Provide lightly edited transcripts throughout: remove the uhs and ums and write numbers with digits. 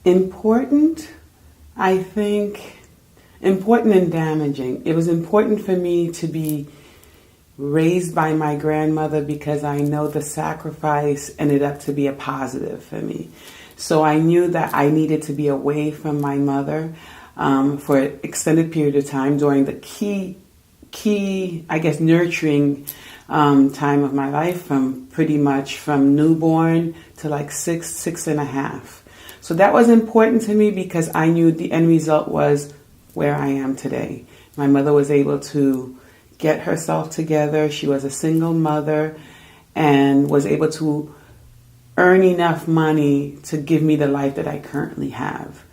Important, I think, important and damaging. It was important for me to be raised by my grandmother because I know the sacrifice ended up to be a positive for me. So I knew that I needed to be away from my mother for an extended period of time during the key, I guess, nurturing time of my life, from pretty much from newborn to like six and a half. So that was important to me because I knew the end result was where I am today. My mother was able to get herself together. She was a single mother and was able to earn enough money to give me the life that I currently have.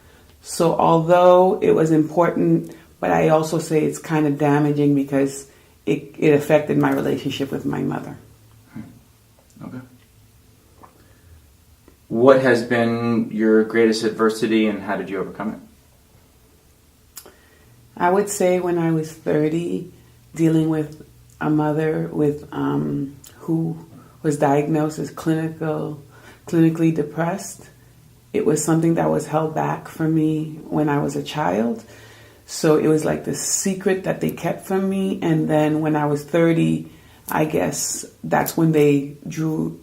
So although it was important, but I also say it's kind of damaging because it affected my relationship with my mother. Okay. What has been your greatest adversity and how did you overcome it? I would say when I was 30, dealing with a mother with who was diagnosed as clinically depressed. It was something that was held back from me when I was a child. So it was like this secret that they kept from me. And then when I was 30, I guess that's when they drew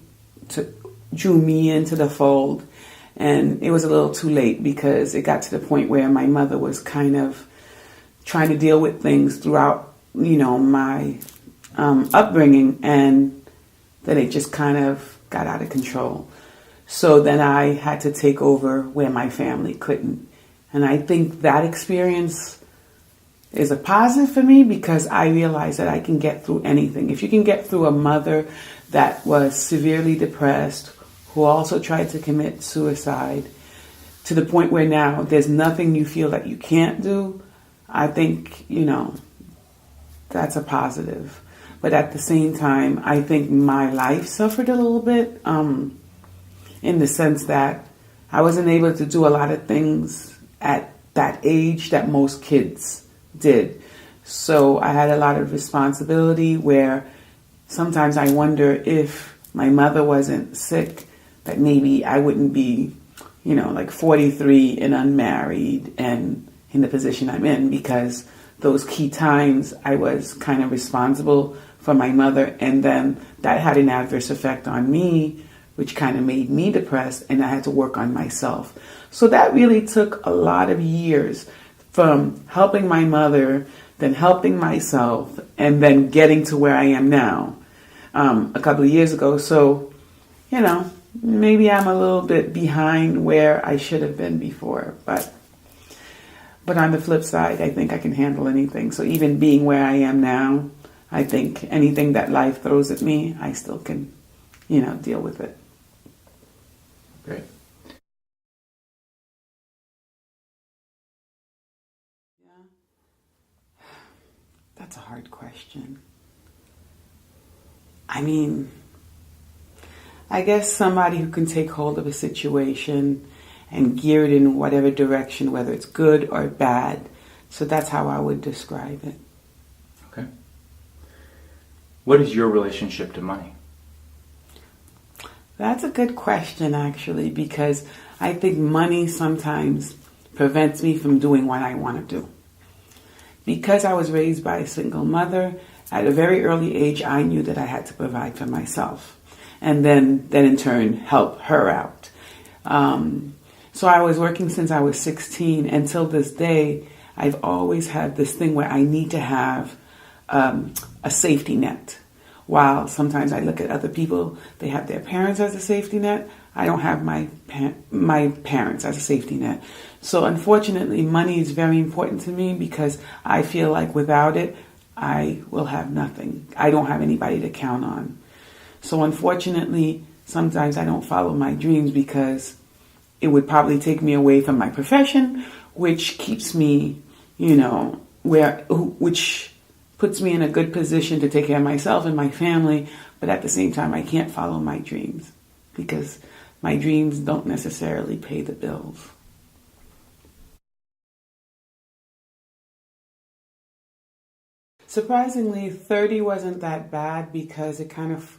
me into the fold. And it was a little too late because it got to the point where my mother was kind of trying to deal with things throughout, my upbringing, and then it just kind of got out of control. So then I had to take over where my family couldn't. And I think that experience is a positive for me because I realized that I can get through anything. If you can get through a mother that was severely depressed, who also tried to commit suicide, to the point where now there's nothing you feel that you can't do, I think, that's a positive. But at the same time, I think my life suffered a little bit in the sense that I wasn't able to do a lot of things at that age that most kids did. So I had a lot of responsibility where sometimes I wonder if my mother wasn't sick, that maybe I wouldn't be, like 43 and unmarried and in the position I'm in, because those key times I was kind of responsible for my mother, and then that had an adverse effect on me, which kind of made me depressed, and I had to work on myself. So that really took a lot of years, from helping my mother, then helping myself, and then getting to where I am now a couple of years ago. So, maybe I'm a little bit behind where I should have been before, but on the flip side, I think I can handle anything. So even being where I am now, I think anything that life throws at me, I still can, deal with it. Great. Yeah. That's a hard question. I guess somebody who can take hold of a situation and gear it in whatever direction, whether it's good or bad. So that's how I would describe it. Okay. What is your relationship to money? That's a good question, actually, because I think money sometimes prevents me from doing what I want to do. Because I was raised by a single mother, at a very early age, I knew that I had to provide for myself, and then in turn help her out. So I was working since I was 16. Until this day, I've always had this thing where I need to have a safety net. While sometimes I look at other people, they have their parents as a safety net. I don't have my parents as a safety net. So unfortunately, money is very important to me because I feel like without it, I will have nothing. I don't have anybody to count on. So unfortunately, sometimes I don't follow my dreams because it would probably take me away from my profession, which keeps me, which puts me in a good position to take care of myself and my family. But at the same time, I can't follow my dreams because my dreams don't necessarily pay the bills. Surprisingly, 30 wasn't that bad because it kind of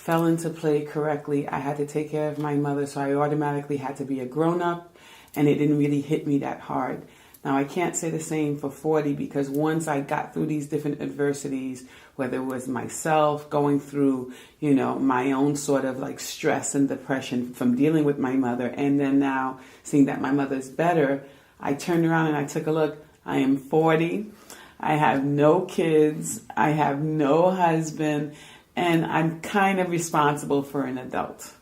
fell into play correctly. I had to take care of my mother, so I automatically had to be a grown-up, and it didn't really hit me that hard. Now, I can't say the same for 40 because once I got through these different adversities, whether it was myself going through, my own sort of like stress and depression from dealing with my mother, and then now seeing that my mother's better, I turned around and I took a look. I am 40. I have no kids. I have no husband, and I'm kind of responsible for an adult.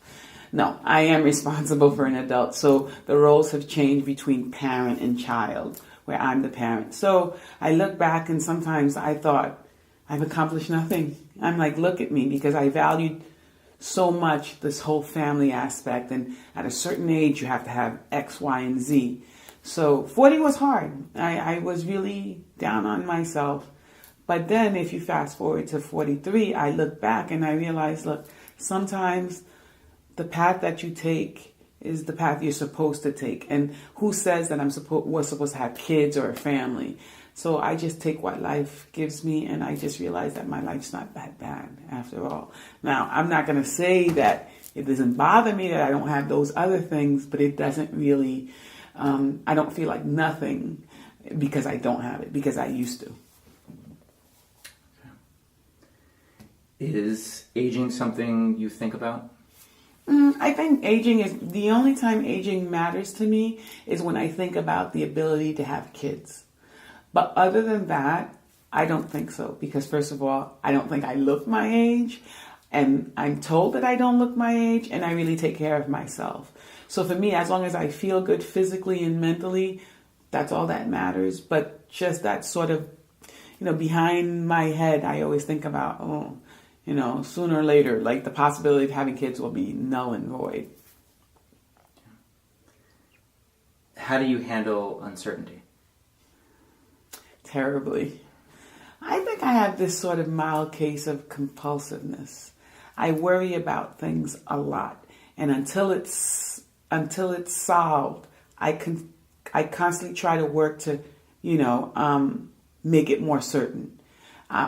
No, I am responsible for an adult. So the roles have changed between parent and child, where I'm the parent. So I look back and sometimes I thought, I've accomplished nothing. I'm like, look at me, because I valued so much this whole family aspect. And at a certain age, you have to have X, Y, and Z. So 40 was hard. I was really down on myself. But then if you fast forward to 43, I look back and I realize, look, sometimes the path that you take is the path you're supposed to take. And who says that was supposed to have kids or a family? So I just take what life gives me, and I just realize that my life's not that bad after all. Now, I'm not going to say that it doesn't bother me that I don't have those other things, but it doesn't really, I don't feel like nothing because I don't have it, because I used to. Is aging something you think about? I think aging is, the only time aging matters to me is when I think about the ability to have kids. But other than that, I don't think so. Because first of all, I don't think I look my age. And I'm told that I don't look my age, and I really take care of myself. So for me, as long as I feel good physically and mentally, that's all that matters. But just that sort of, behind my head, I always think about, sooner or later, like the possibility of having kids will be null and void. How do you handle uncertainty? Terribly. I think I have this sort of mild case of compulsiveness. I worry about things a lot, and until it's solved, I constantly try to work to, make it more certain,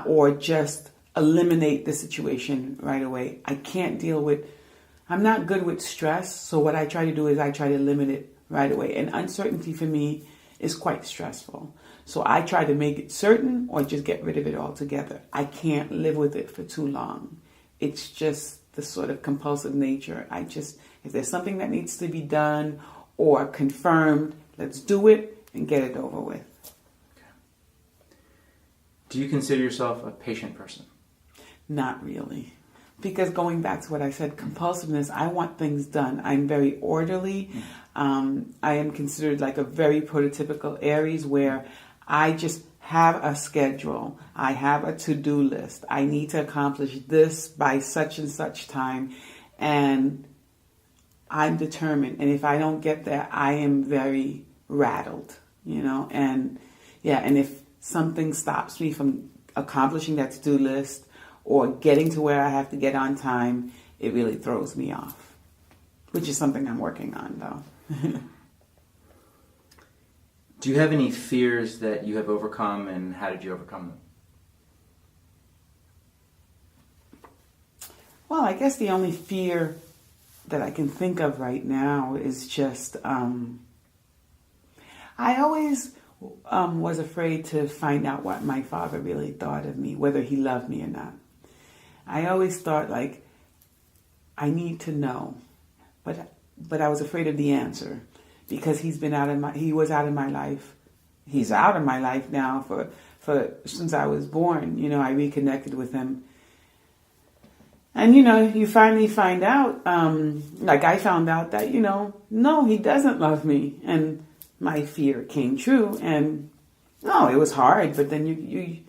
or just eliminate the situation right away. I'm not good with stress, so what I try to do is I try to eliminate it right away. And uncertainty for me is quite stressful. So I try to make it certain or just get rid of it altogether. I can't live with it for too long. It's just the sort of compulsive nature. If there's something that needs to be done or confirmed, let's do it and get it over with. Okay. Do you consider yourself a patient person? Not really. Because going back to what I said, compulsiveness, I want things done. I'm very orderly. I am considered like a very prototypical Aries, where I just have a schedule. I have a to-do list. I need to accomplish this by such and such time. And I'm determined. And if I don't get there, I am very rattled, And if something stops me from accomplishing that to-do list or getting to where I have to get on time, it really throws me off, which is something I'm working on, though. Do you have any fears that you have overcome, and how did you overcome them? Well, I guess the only fear that I can think of right now is just, I always was afraid to find out what my father really thought of me, whether he loved me or not. I always thought, like, I need to know, but I was afraid of the answer, because he was out of my life. He's out of my life now for since I was born. I reconnected with him. And, you finally find out, like I found out that, no, he doesn't love me. And my fear came true. And, no, it was hard. But then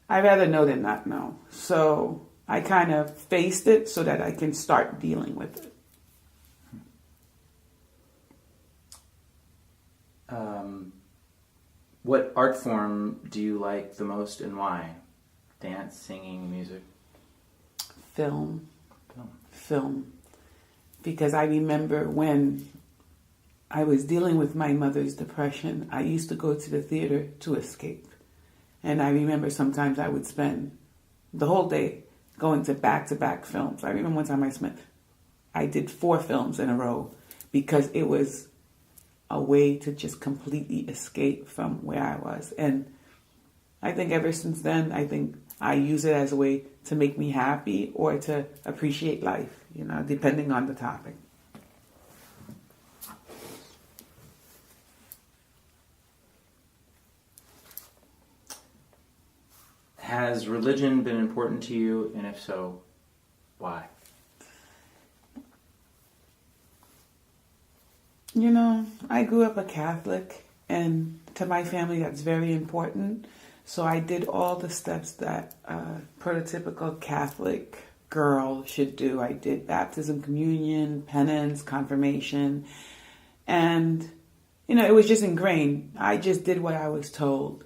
I'd rather know than not know. So I kind of faced it so that I can start dealing with it. What art form do you like the most, and why? Dance, singing, music? Film. Because I remember when I was dealing with my mother's depression, I used to go to the theater to escape. And I remember sometimes I would spend the whole day going to back films. I remember one time I did 4 films in a row because it was a way to just completely escape from where I was. And I think ever since then, I think I use it as a way to make me happy or to appreciate life, depending on the topic. Has religion been important to you, and if so, why? I grew up a Catholic, and to my family that's very important. So I did all the steps that a prototypical Catholic girl should do. I did baptism, communion, penance, confirmation, and it was just ingrained. I just did what I was told.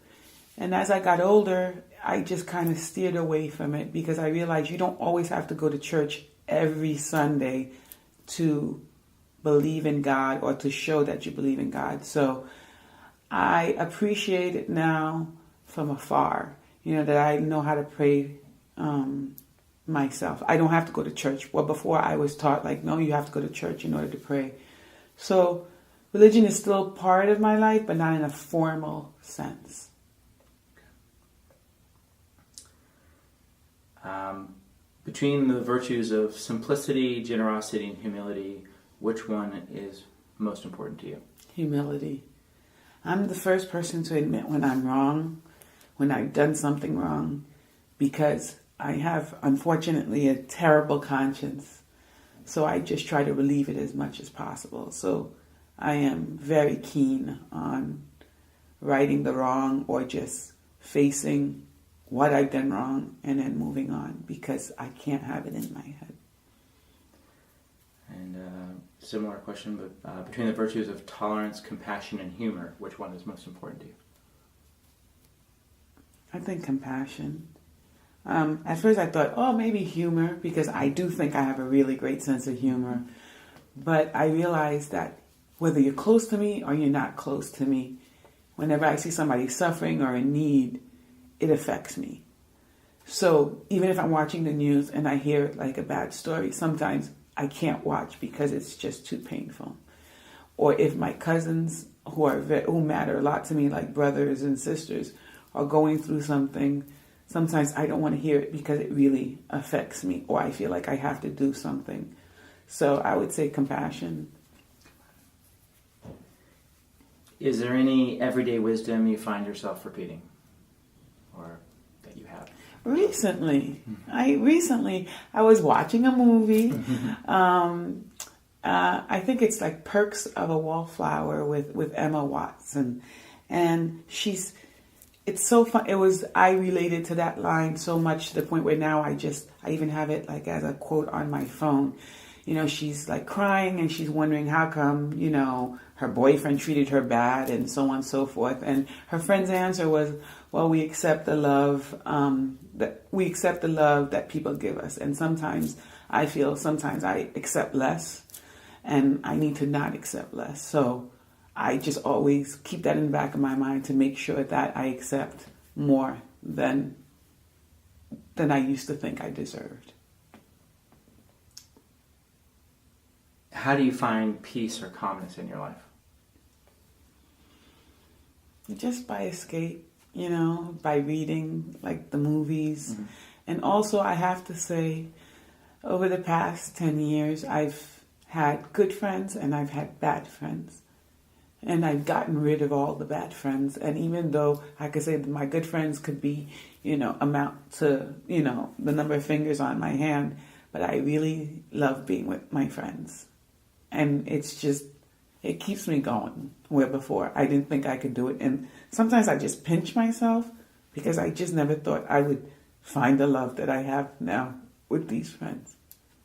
And as I got older, I just kind of steered away from it because I realized you don't always have to go to church every Sunday to believe in God or to show that you believe in God. So I appreciate it now from afar, that I know how to pray myself. I don't have to go to church. Well, before I was taught, no, you have to go to church in order to pray. So religion is still part of my life, but not in a formal sense. Between the virtues of simplicity, generosity, and humility, which one is most important to you? Humility. I'm the first person to admit when I'm wrong, when I've done something wrong, because I have, unfortunately, a terrible conscience. So I just try to relieve it as much as possible. So I am very keen on righting the wrong or just facing what I've done wrong and then moving on because I can't have it in my head. And similar question, but between the virtues of tolerance, compassion, and humor, which one is most important to you? I think compassion. At first I thought, maybe humor, because I do think I have a really great sense of humor. But I realized that whether you're close to me or you're not close to me, whenever I see somebody suffering or in need, it affects me. So even if I'm watching the news and I hear a bad story, sometimes I can't watch because it's just too painful. Or if my cousins who matter a lot to me, like brothers and sisters, are going through something, sometimes I don't want to hear it because it really affects me or I feel like I have to do something. So I would say compassion. Is there any everyday wisdom you find yourself repeating? Or that you have? Recently, I was watching a movie. I think it's Perks of a Wallflower with Emma Watson, and it's so fun. I related to that line so much to the point where now I even have it as a quote on my phone. She's crying and she's wondering how come, her boyfriend treated her bad and so on and so forth. And her friend's answer was, well, we accept the love that people give us. And sometimes I accept less and I need to not accept less. So I just always keep that in the back of my mind to make sure that I accept more than I used to think I deserved. How do you find peace or calmness in your life? Just by escape, by reading the movies. Mm-hmm. And also I have to say, over the past 10 years, I've had good friends and I've had bad friends. And I've gotten rid of all the bad friends. And even though I could say that my good friends could be, amount to, the number of fingers on my hand, but I really love being with my friends. And it keeps me going, where before I didn't think I could do it. And sometimes I just pinch myself because I just never thought I would find the love that I have now with these friends.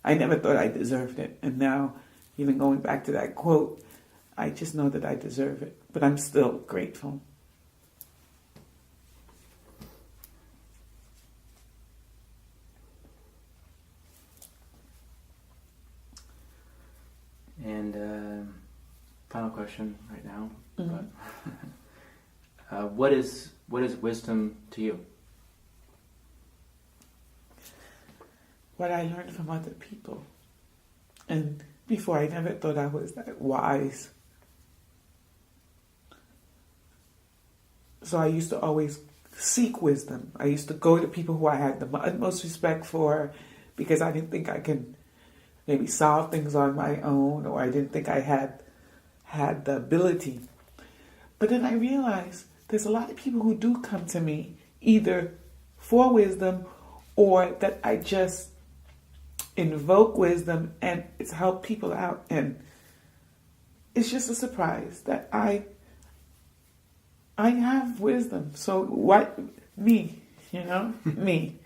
I never thought I deserved it. And now, even going back to that quote, I just know that I deserve it. But I'm still grateful. And final question right now. Mm-hmm. But, what is wisdom to you? what I learned from other people. And before, I never thought I was that wise. So I used to always seek wisdom. I used to go to people who I had the utmost respect for because I didn't think I could maybe solve things on my own, or I didn't think I had the ability. But then I realized there's a lot of people who do come to me either for wisdom or that I just invoke wisdom and it's helped people out. And it's just a surprise that I have wisdom. So what, me, me,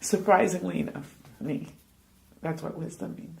surprisingly enough, me. That's what wisdom means.